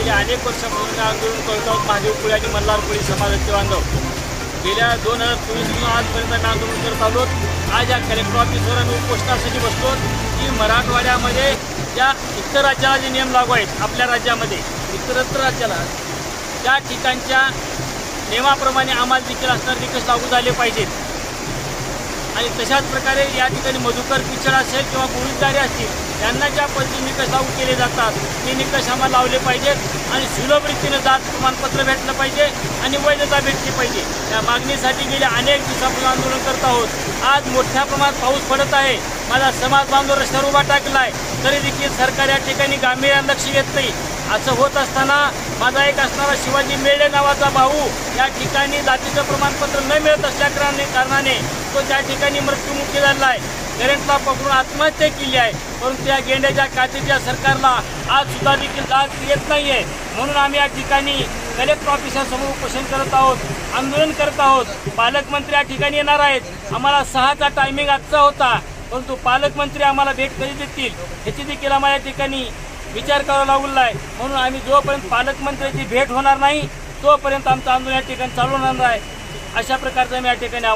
गेल्या अनेक वर्षापासून आंदोलन करत आहोत. महादेव कोळी आणि मल्हार कोळी समाजाचे बांधव गेल्या 2024 पासून आजपर्यंत आम्ही आंदोलन करत आलो. आज या कलेक्टर ऑफिसवर आम्ही उपोषणासाठी बसलो की मराठवाड्यामध्ये ज्या इतर राज्याला जे नियम लागू आहेत आपल्या राज्यामध्ये इतरत्र राज्याला त्या ठिकाणच्या नियमाप्रमाणे आम्हाला देखील असणारे निकष लागू झाले पाहिजेत. आणि तशाच प्रकारे या ठिकाणी मधुकर पिछड असेल किंवा गुरुद्वारे असतील यांना ज्या पद्धतीने निकष लागू केले जातात ते निकष आम्हाला लावले पाहिजेत आणि सुलभ रीतीने जात प्रमाणपत्र भेटलं पाहिजे आणि वैधता भेटली पाहिजे. या मागणीसाठी गेल्या अनेक दिवसापासून आंदोलन करत आहोत. आज मोठ्या प्रमाणात पाऊस पडत आहे. माझा समाज बांधव रस्त्यावर उभा टाकला आहे तरी देखील सरकार या ठिकाणी गांभीर्याने लक्ष घेत नाही. असं होत असताना माझा एक असणारा शिवाजी मेळे नावाचा भाऊ या ठिकाणी जातीचं प्रमाणपत्र न मिळत असल्या कारणाने तो त्या ठिकाणी मृत्युमुखी झाला आहे. करंटला पकडून आत्महत्या केली आहे. परंतु या गेंड्याच्या काचेच्या सरकारला आज सुद्धा देखील जाग येत नाही आहे. म्हणून आम्ही या ठिकाणी कलेक्टर ऑफिसरसमोर उपोषण करत आहोत, आंदोलन करत आहोत. पालकमंत्री या ठिकाणी येणार आहेत. आम्हाला 6चा टायमिंग आजचा होता परंतु पालकमंत्री आम्हाला भेट कधी देतील ह्याची देखील आम्हाला या ठिकाणी विचार करावा लागला आहे. म्हणून आम्ही जोपर्यंत पालकमंत्र्यांची भेट होणार नाही तोपर्यंत आमचं आंदोलन या ठिकाणी चालू होणार आहे. अशा प्रकारचं आम्ही या ठिकाणी